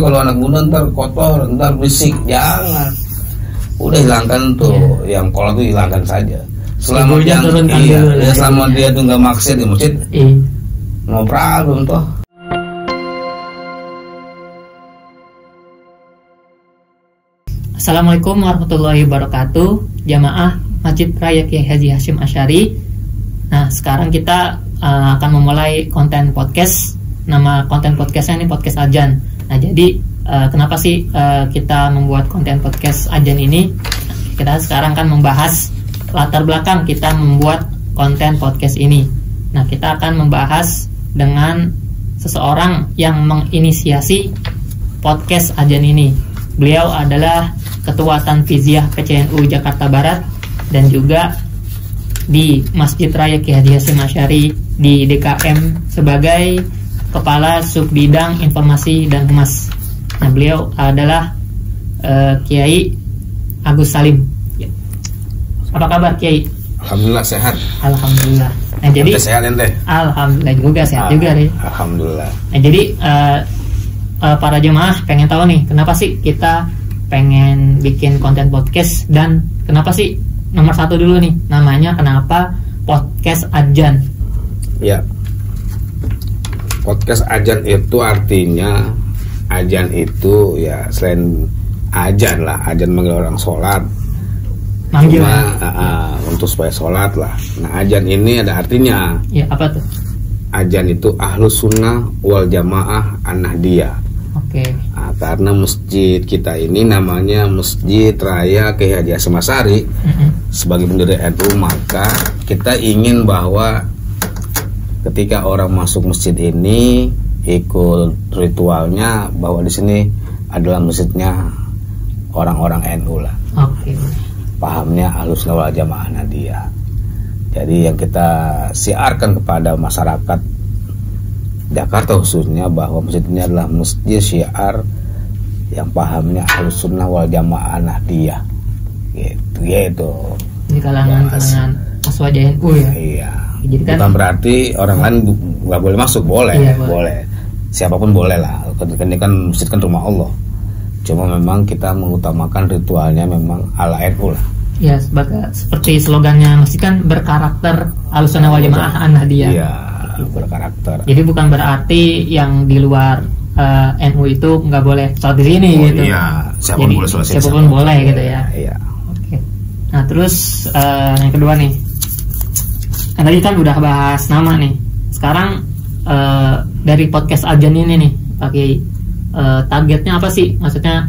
kalau anak muda ntar kotor, ntar berisik, jangan. Udah hilangkan tuh, yang kolot tuh hilangkan saja. Selama dia, selama dia tuh nggak maksiat di masjid, no problem toh. Assalamualaikum warahmatullahi wabarakatuh, jamaah Masjid Raya Kiai Haji Hasyim Asy'ari. Nah, sekarang kita akan memulai konten podcast. Nama konten podcastnya ini podcast Ajan. Nah, jadi kenapa sih kita membuat konten podcast Ajan ini? Kita sekarang kan membahas latar belakang kita membuat konten podcast ini. Nah, kita akan membahas dengan seseorang yang menginisiasi podcast Ajan ini. Beliau adalah Ketua Tanfiziah PCNU Jakarta Barat dan juga di Masjid Raya Kiai Haji Hasyim Asy'ari di DKM sebagai Kepala Subbidang Informasi dan Humas. Nah, beliau adalah Kiai Agus Salim. Apa kabar, Kiai? Alhamdulillah sehat. Alhamdulillah. Nah, jadi sehat ente? Alhamdulillah juga sehat juga nih. Alhamdulillah. Nah, jadi para jemaah pengen tahu nih, kenapa sih kita pengen bikin konten podcast, dan kenapa sih nomor satu dulu nih, namanya kenapa podcast Ajan? Ya, podcast Ajan itu artinya, Ajan itu ya selain ajan lah, ajan manggil orang sholat, manggil untuk supaya sholat lah. Nah, Ajan ini ada artinya. Ya, apa tuh? Ajan itu Ahlus Sunnah wal Jamaah An-Nahdiyah. Oke. Nah, karena masjid kita ini namanya Masjid Raya Kiai Haji Hasyim Asy'ari sebagai pendiri NU, maka kita ingin bahwa ketika orang masuk masjid ini ikut ritualnya bahwa di sini adalah masjidnya orang-orang NU lah. Oke. Pahamnya Ahlus Sunnah wal Jamaah Nahdiyah. Jadi yang kita siarkan kepada masyarakat Jakarta khususnya bahwa masjid ini adalah masjid syiar yang pahamnya Ahlus Sunnah wal Jamaah Nahdiyah. Gitu. Di kalangan aswaja NU ya. Iya. Jadi kan, bukan berarti orang lain nggak boleh masuk, boleh, iya, boleh. Siapapun boleh lah. Ini kan masjid kan rumah Allah. Cuma memang kita mengutamakan ritualnya memang ala NU lah. Ya, seperti slogannya masjid kan berkarakter Ahlus Sunnah wal Jamaah An-Nahdiyah. Iya, berkarakter. Jadi bukan berarti yang di luar NU itu nggak boleh sholat di sini gitu. Iya, siapapun boleh sholat. Siapapun boleh gitu ya. Iya. Oke. Nah, terus yang kedua nih. Kan tadi kan udah bahas nama nih. Sekarang dari podcast Ajan ini nih, pakai targetnya apa sih? Maksudnya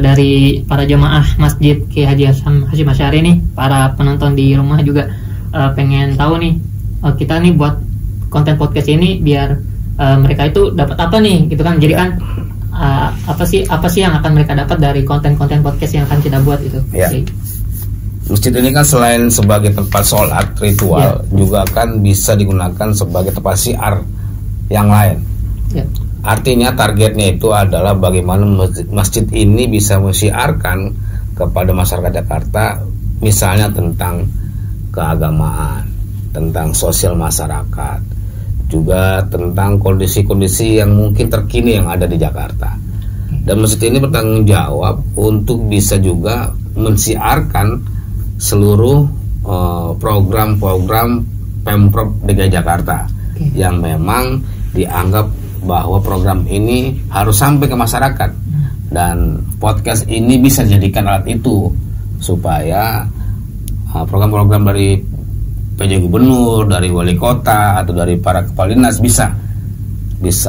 dari para jemaah Masjid Kiai Haji Hasyim Asy'ari nih, para penonton di rumah juga pengen tahu nih, kita nih buat konten podcast ini biar mereka itu dapat apa nih gitu kan. Jadi kan apa sih yang akan mereka dapat dari konten-konten podcast yang akan kita buat itu. Ya. Masjid ini kan selain sebagai tempat sholat ritual, juga kan bisa digunakan sebagai tempat syiar yang lain. Ya. Artinya targetnya itu adalah bagaimana masjid ini bisa mensiarkan kepada masyarakat Jakarta, misalnya tentang keagamaan, tentang sosial masyarakat, juga tentang kondisi-kondisi yang mungkin terkini yang ada di Jakarta. Dan masjid ini bertanggung jawab untuk bisa juga mensiarkan seluruh program-program Pemprov DKI Jakarta yang memang dianggap bahwa program ini harus sampai ke masyarakat, dan podcast ini bisa dijadikan alat itu supaya program-program dari PJ Gubernur, dari wali kota atau dari para kepala dinas bisa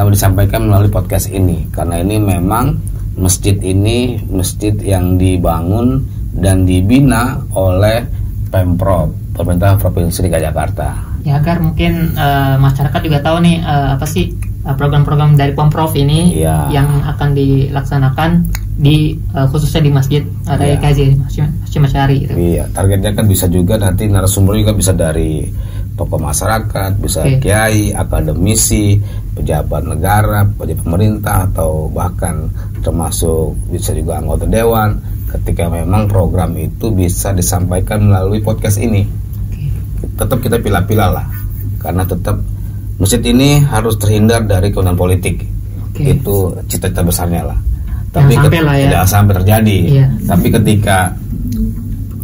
disampaikan melalui podcast ini. Karena ini memang masjid ini masjid yang dibangun dan dibina oleh Pemprov, pemerintah Provinsi DKI Jakarta. Ya, agar mungkin masyarakat juga tahu nih apa sih program-program dari Pemprov ini yang akan dilaksanakan di khususnya di Masjid Raya Kiai Hasyim Asy'ari gitu. Iya, targetnya kan bisa juga nanti narasumber juga bisa dari tokoh masyarakat, bisa kiai, akademisi, pejabat negara, pejabat pemerintah, atau bahkan termasuk bisa juga anggota dewan, ketika memang program itu bisa disampaikan melalui podcast ini. Tetap kita pilah-pilah lah, karena tetap masjid ini harus terhindar dari keundangan politik. Itu cita-cita besarnya lah. Tapi ya. tidak sampai terjadi. Iya. Tapi ketika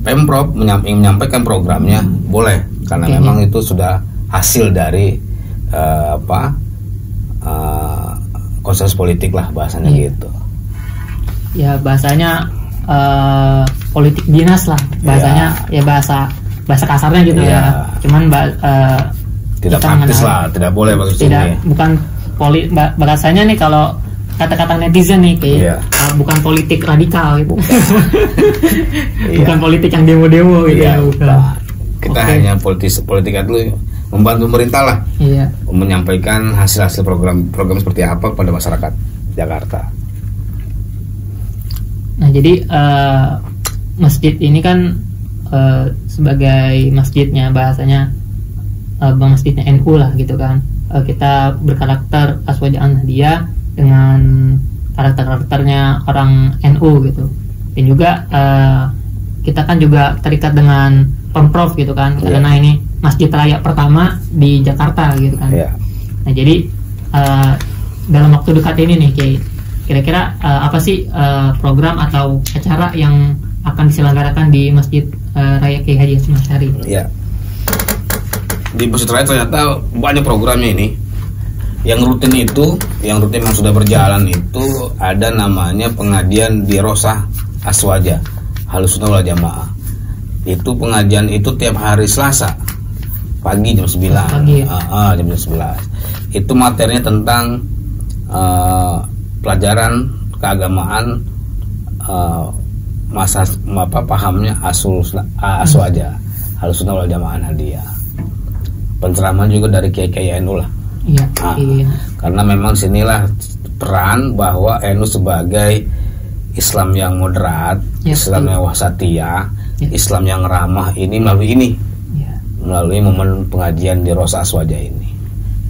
Pemprov menyampaikan programnya boleh, karena memang itu sudah hasil dari konsensus politik lah bahasanya gitu. Ya bahasanya politik dinas lah bahasanya, ya bahasa kasarnya gitu ya. Cuman tidak praktis lah, tidak boleh tidak ini. Bukan bahasanya nih kalau kata-kata netizen nih kayak bukan politik radikal gitu. Bukan politik yang demo-demo gitu ya. Kita hanya politik dulu membantu pemerintah lah. Menyampaikan hasil-hasil program seperti apa pada masyarakat Jakarta. Nah, jadi masjid ini kan sebagai masjidnya bahasanya masjidnya NU lah gitu kan. Kita berkarakter Aswaja Nahdiyah dengan karakternya orang NU gitu. Dan juga kita kan juga terikat dengan Pemprov gitu kan, karena ini masjid raya pertama di Jakarta gitu kan. Nah, jadi dalam waktu dekat ini nih kira-kira apa sih program atau acara yang akan diselenggarakan di Masjid Raya Kiai Haji Hasyim Asy'ari? Di Masjid Raya ternyata banyak programnya ini. Yang rutin yang sudah berjalan itu ada namanya pengajian di Rosah Aswaja Ahlus Sunnah wal Jamaah. Itu pengajian itu tiap hari Selasa pagi jam 9. Jam 11. Itu materinya tentang pelajaran keagamaan, pahamnya Aswaja Ahlus Sunnah wal Jamaah Nahdiyah. Penceramaan juga dari kiai-kiai NU lah. Karena memang sinilah peran bahwa NU sebagai Islam yang moderat, Islam yang wasatiyah, Islam yang ramah ini melalui momen pengajian di Rosah Aswaja ini.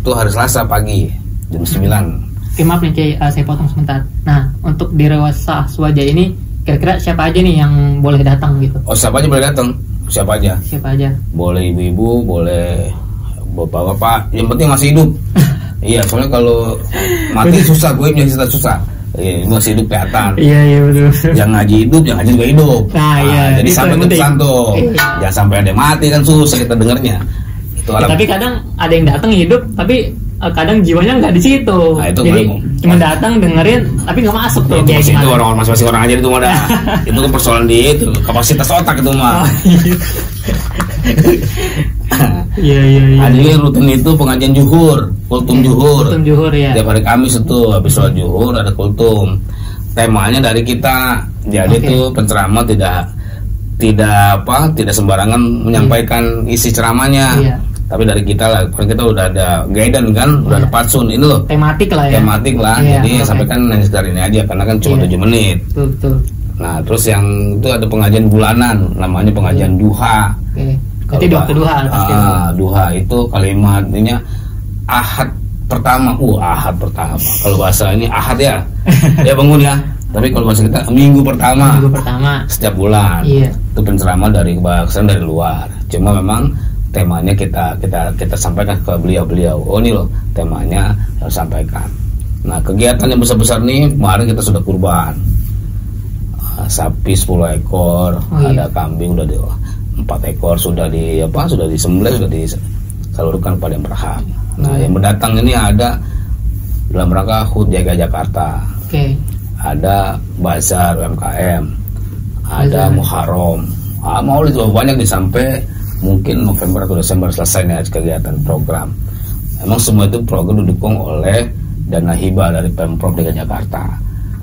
Itu hari Selasa pagi jam 9. Maaf nih Kiai, saya potong sebentar. Nah, untuk di Rosah Aswaja ini kira-kira siapa aja nih yang boleh datang gitu? Siapa aja boleh datang. Siapa aja? Boleh ibu-ibu, boleh bapak-bapak, yang penting masih hidup. Iya, soalnya kalau mati susah, gue punya cerita susah. Masih hidup kelihatan. Iya betul. Yang ngaji hidup, yang ngaji juga hidup. Jadi sampai ke pesan tuh. Jangan sampai ada yang mati kan susah kita dengarnya. Itu tapi kadang ada yang datang hidup, tapi kadang jiwanya nggak di situ. Jadi cuma datang dengerin, tapi nggak masuk tuh. Itu orang masing-masing orang aja itu mah. Itu kan persoalan di itu kapasitas otak itu mah. Ada juga yang rutin itu pengajian juhur, kultum juhur. Tiap hari Kamis itu habis sholat juhur ada kultum. Temanya dari kita, jadi itu penceramah tidak sembarangan menyampaikan isi ceramahnya. Tapi dari kita lah, kita udah ada guidance kan, udah ada patsun ini loh. Tematik lah. Jadi sampaikan hanya sekedar ini aja karena kan cuma 7 menit. Betul. Nah, terus yang itu ada pengajian bulanan, namanya pengajian duha. Itu doa kedua pasti. Duha itu kalimatnya Ahad pertama. Ahad pertama. Kalau bahasa ini Ahad ya. Ya bangun ya. Tapi kalau bahasa kita minggu pertama setiap bulan. Itu penceramah dari bahasa dari luar. Cuma memang temanya kita sampaikan ke beliau. Ini loh temanya harus sampaikan. Nah, kegiatan yang besar-besar nih kemarin kita sudah kurban. Sapi 10 ekor, ada kambing udah 4 ekor sudah disembelih, sudah disalurkan kepada yang berhak. Nah, yang mendatang ini ada dalam rangka HUT Jaga Jakarta. Ada bazar UMKM, ada Muharram. Maulid banyak sampai mungkin November atau Desember selesai nih kegiatan program. Emang semua itu program didukung oleh dana hibah dari Pemprov DKI Jakarta.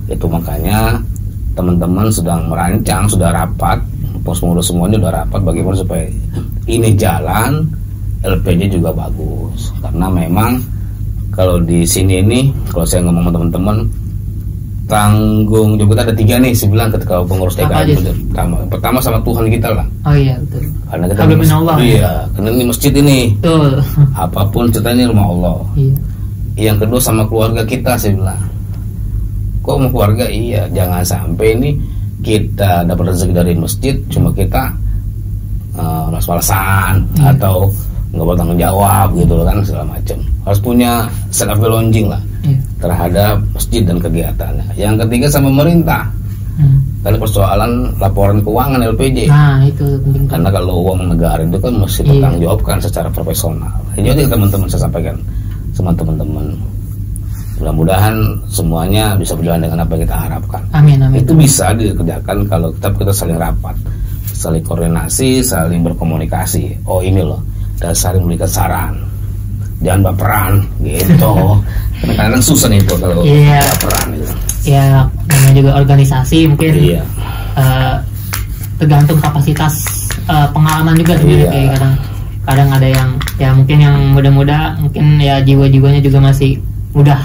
Itu makanya teman-teman sedang merancang, sudah rapat, pengurus semuanya sudah rapat bagaimana supaya ini jalan, LP-nya juga bagus. Karena memang kalau di sini ini, kalau saya ngomong sama teman-teman, tanggung jawab kita ada 3 nih, saya bilang ketika pengurus DKI. Pertama sama Tuhan kita lah. Betul. Karena kita Allah. Karena ini masjid ini. Betul. Apapun ceritanya rumah Allah. Yang kedua sama keluarga kita, saya bilang. Kok mau keluarga? Jangan sampai ini kita dapat rezeki dari masjid cuma kita malas-malasan atau nggak bertanggung jawab gitu kan segala macam. Harus punya self belonging lah. terhadap masjid dan kegiatannya. Yang ketiga sama pemerintah. Karena persoalan laporan keuangan LPJ. Nah, itu penting. Karena kalau uang negara itu kan mesti dipertanggungjawabkan secara profesional. Jadi teman-teman saya sampaikan sama teman-teman. Mudah-mudahan semuanya bisa berjalan dengan apa yang kita harapkan. Amin, amin. Itu bisa dikerjakan kalau kita saling rapat, saling koordinasi, saling berkomunikasi. Oh ini loh, dan saling memberikan saran. Jangan baperan gitu. Kadang-kadang susah nih itu kalau baperan gitu. Ya, namanya juga organisasi mungkin tergantung kapasitas pengalaman juga sebenarnya. Kayak kadang ada yang ya mungkin yang muda-muda mungkin ya jiwa-jiwanya juga masih mudah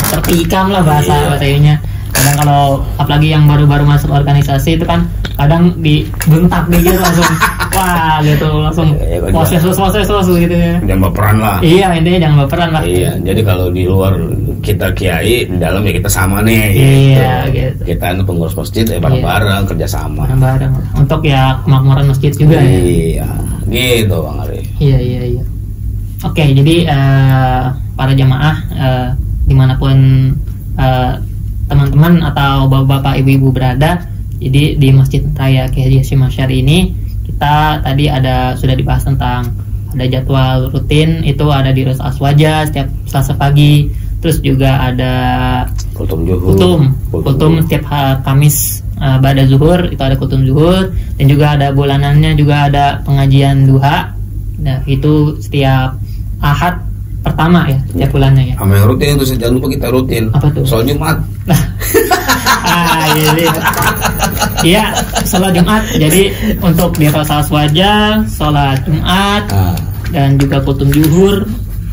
tertikam lah bahasanya. Kadang kalau apalagi yang baru-baru masuk organisasi itu kan kadang dibentak gitu langsung wah gitu langsung proses gitu ya. Jangan baperan lah. Iya, intinya jangan baperan lah. Iya, jadi kalau di luar kita kiai, di dalam ya kita sama nih. Iya, gitu. Kita itu pengurus masjid bareng-bareng kerjasama. Bareng-bareng untuk ya kemakmuran masjid juga. Iya, gitu Bang Ari. Iya. Oke, jadi para jamaah dimanapun teman-teman atau bapak-bapak ibu-ibu berada, jadi di Masjid Raya Kiai Haji Hasyim Asy'ari ini kita tadi sudah dibahas tentang ada jadwal rutin itu ada di Ras Aswaja setiap Selasa pagi, terus juga ada kultum setiap Kamis ba'da zuhur itu ada kultum zuhur, dan juga ada bulanannya juga ada pengajian duha. Nah itu setiap Ahad pertama ya setiap bulannya ya. Sama yang rutin itu jangan lupa kita rutin. Apa tuh? Sholat Jumat. Iya, sholat Jumat. Jadi untuk di Ras Aswaja sholat Jumat dan juga kultum zuhur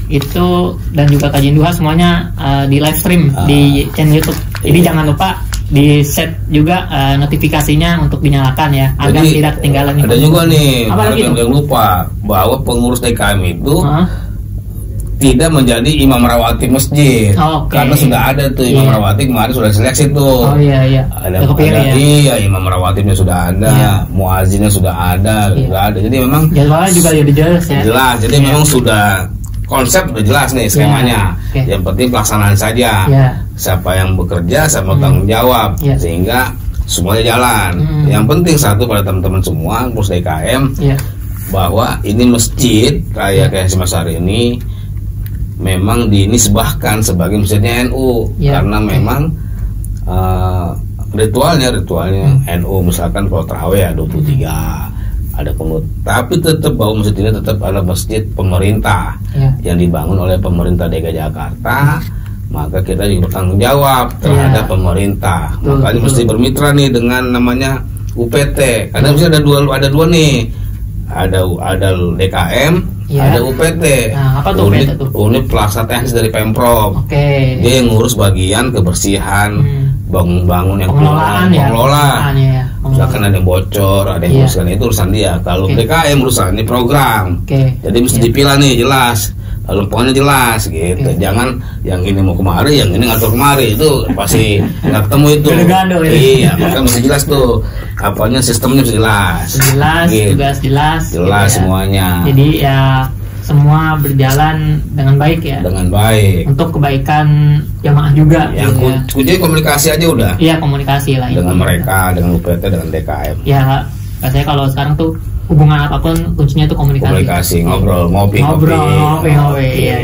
itu dan juga kajian duha semuanya di live stream di channel YouTube. Jadi jangan lupa di set juga notifikasinya untuk dinyalakan ya agar tidak ketinggalan. Ada juga nih yang lupa bahwa pengurus DKM itu tidak menjadi imam rawatib masjid. Karena sudah ada tuh imam rawatib kemarin sudah seleksi tuh. Ada imam rawatibnya sudah ada, muazinnya sudah ada, Jadi memang jadwalnya juga jadi jelas ya. Jelas. Jadi memang sudah konsep udah jelas nih skemanya. Yang penting pelaksanaan saja. Siapa yang bekerja, siapa tanggung jawab, sehingga semuanya jalan. Yang penting satu pada teman-teman semua pengurus DKM bahwa ini Masjid Raya Kiai Hasyim Asy'ari ini memang dinisbahkan sebagai masjidnya NU karena memang ritualnya NU misalkan kalau tarawih ya 23 ada kunut, tapi tetap bahwa masjid ini tetap adalah masjid pemerintah yang dibangun oleh pemerintah DKI Jakarta, maka kita juga bertanggung jawab terhadap pemerintah. Makanya mesti bermitra nih dengan namanya UPT karena mesti ada dua nih, ada DKM, ada UPT. Nah, apa tuh UPT tuh? Unit pelaksana teknis dari Pemprov. Dia yang ngurus bagian kebersihan, bangun-bangun yang pengelola. Misalkan ada yang bocor, ada yang urusan itu urusan dia. Kalau DKM urusan ini program. Jadi mesti dipilah nih jelas. Lalu pokoknya jelas gitu. Jangan yang ini mau kemari, yang ini ngatur kemari, itu pasti nggak ketemu itu. Iya, makanya mesti jelas tuh. Apanya sistemnya mesti jelas. Gitu. Tugas jelas. Jelas gitu semuanya. Jadi ya semua berjalan dengan baik ya. Dengan baik. Untuk kebaikan jamaah juga. Yang kuncinya komunikasi aja udah. Iya, komunikasi lah. Dengan mereka, dengan UPT, dengan DKM. Ya, rasanya kalau sekarang tuh hubungan apapun kuncinya itu komunikasi. Ngopi. Iya.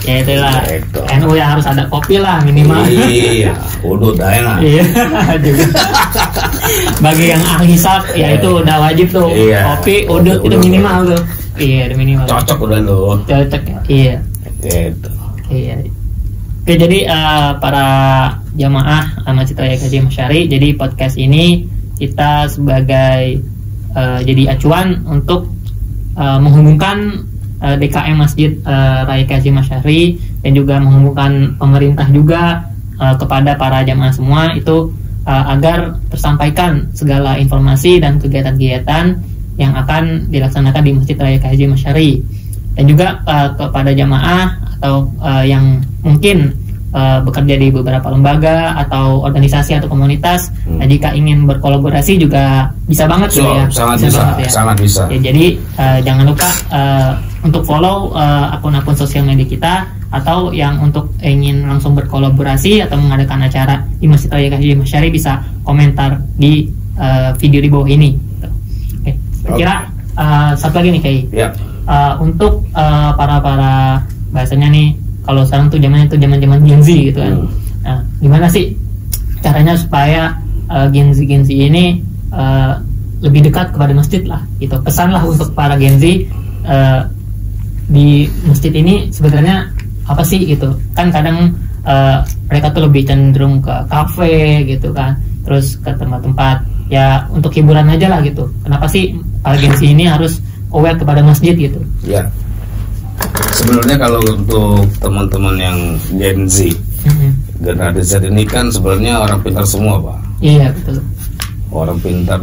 Ya itulah. NU ya harus ada kopi lah minimal. Iya, udut aja lah. Iya, juga. Bagi yang ahli hisab ya itu udah wajib tuh. Kopi, udut itu minimal tuh. Iya, minimal. Cocok udah tuh. Cocok ya. Iya. Gitu. Iya. Oke, jadi para jamaah Masjid Raya Kiai Hasyim Asy'ari, jadi podcast ini kita sebagai jadi acuan untuk menghubungkan DKM Masjid Raya Kiai Hasyim Asy'ari dan juga menghubungkan pemerintah juga kepada para jamaah semua itu agar tersampaikan segala informasi dan kegiatan-kegiatan yang akan dilaksanakan di Masjid Raya Kiai Hasyim Asy'ari, dan juga kepada jamaah atau yang mungkin bekerja di beberapa lembaga atau organisasi atau komunitas. Nah, jika ingin berkolaborasi juga bisa banget gitu ya. Sangat bisa. Ya, jadi jangan lupa untuk follow akun-akun sosial media kita, atau yang untuk ingin langsung berkolaborasi atau mengadakan acara di Masjid Raya Hasyim Asy'ari bisa komentar di video di bawah ini. Oke, kira satu lagi nih Kai. Ya. Untuk para bahasanya nih, kalau sekarang tuh zaman Gen Z gitu kan. Nah, gimana sih caranya supaya Gen Z ini lebih dekat kepada masjid lah gitu. Pesan lah untuk para Gen Z di masjid ini sebenarnya apa sih gitu. Kan kadang mereka tuh lebih cenderung ke kafe gitu kan, terus ke tempat-tempat ya untuk hiburan aja lah gitu. Kenapa sih para Gen Z ini harus aware kepada masjid gitu? Ya. Sebenarnya kalau untuk teman-teman yang Gen Z, generasi Z ini kan sebenarnya orang pintar semua, Pak. Iya, betul. Orang pintar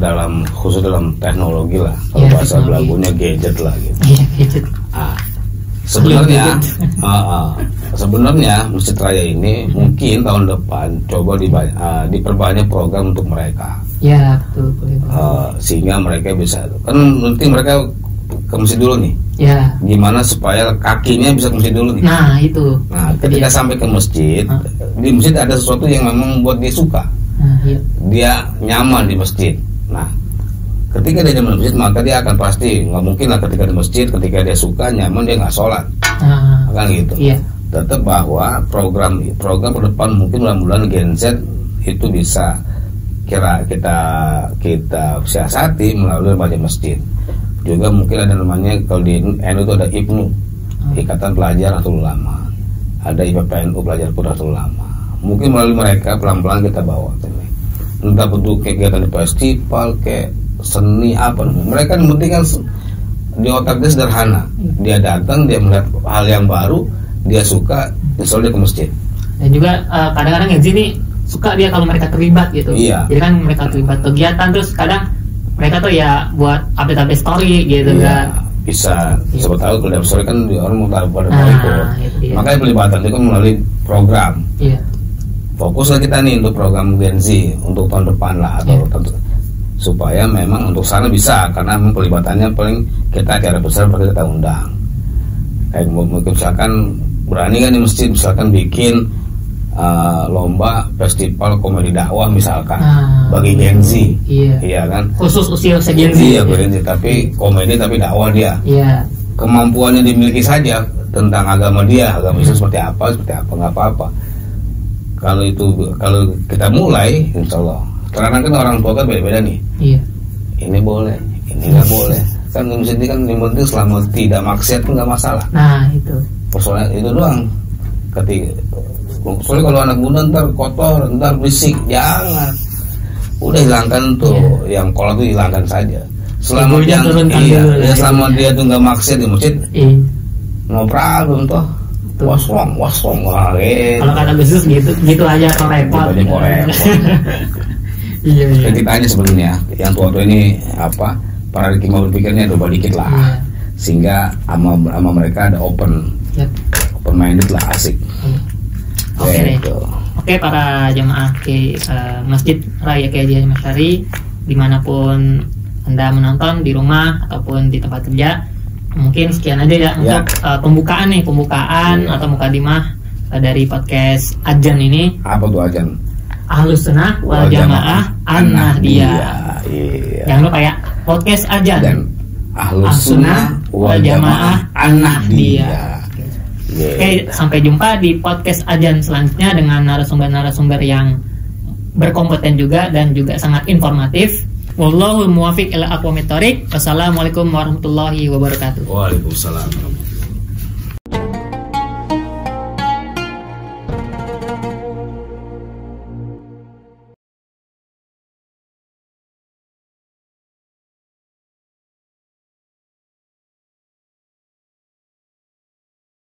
khusus dalam teknologi lah. Kalau bahasa belagunya gadget lah gitu. Iya, gadget. Sebenarnya Masjid Raya ini mungkin tahun depan coba diperbanyak program untuk mereka. Iya, betul. Sehingga mereka bisa, kan nanti mereka ke masjid dulu nih. Ya. Gimana supaya kakinya bisa ke masjid dulu nih. Nah, itu. Nah, ketika sampai ke masjid, di masjid ada sesuatu yang memang buat dia suka. Iya. Dia nyaman di masjid. Nah, ketika dia nyaman di masjid, maka dia akan pasti, nggak mungkin lah ketika di masjid, ketika dia suka, nyaman, dia nggak sholat. Kan gitu. Iya. Tetap bahwa program ke depan mungkin mudah-mudahan Gen Z itu bisa kita siasati melalui banyak masjid. Juga mungkin ada namanya, kalau di NU itu ada IPNU, Ikatan Pelajar Nahdlatul Ulama, ada IPPNU, Pelajar Nahdlatul Ulama. Mungkin melalui mereka pelan-pelan kita bawa, entah bentuk kegiatan di festival, kayak seni apa, mereka yang penting kan di otak dia sederhana, dia datang, dia melihat hal yang baru, dia suka, insya Allah dia ke masjid. Dan juga kadang-kadang Gen Z ini suka dia kalau mereka terlibat gitu. Iya. Jadi kan mereka terlibat kegiatan, terus kadang mereka tuh ya buat update story gitu kan. Bisa. Siapa tahu kalau story kan orang mau tahu pada itu. Makanya pelibatan itu kan melalui program. Iya. Fokuslah kita nih untuk program Gen Z untuk tahun depan lah, atau supaya memang untuk sana bisa, karena memang pelibatannya paling kita acara besar perlu kita undang. Kayak mungkin misalkan berani kan di masjid misalkan bikin lomba festival komedi dakwah misalkan bagi Gen Z. Iya kan, khusus usia Gen Z. Iya, Gen Z, tapi komedi tapi dakwah dia. Iya. Kemampuannya dimiliki saja tentang agama dia, agama Islam seperti apa nggak apa-apa. Kalau kita mulai, insya Allah. Karena kan orang tua kan beda-beda nih. Iya. Ini boleh, ini nggak boleh. Kan di sini kan yang penting selama tidak maksiat pun nggak masalah. Nah itu. Persoalan itu doang. Soalnya kalau anak muda ntar kotor, ntar berisik, jangan. Udah hilangkan tuh, yang kolot itu hilangkan saja. Selama selama dia tuh nggak maksiat di masjid, no problem toh. Waswang, kalau kata bisnis gitu aja kok repot. Iya. Kita aja sebenarnya, yang tua-tua ini paradigma berpikirnya coba dikit lah, sehingga ama mereka ada open minded lah, asik. Oke, para jamaah ke Masjid Raya Hasyim Asy'ari dimanapun Anda menonton, di rumah ataupun di tempat kerja, mungkin sekian aja ya untuk pembukaan atau mukadimah dari podcast Adjan ini. Apa tuh Adjan? Ahlus Sunnah wal Jamaah An-Nahdiyah. Jangan lupa ya, podcast Adjan Ahlus Sunnah wal Jamaah An-Nahdiyah. Oke, sampai jumpa di podcast Adjan selanjutnya dengan narasumber-narasumber yang berkompeten juga dan juga sangat informatif. Wallahul muwaffiq ila aqwamit thoriq. Wassalamualaikum warahmatullahi wabarakatuh. Waalaikumsalam.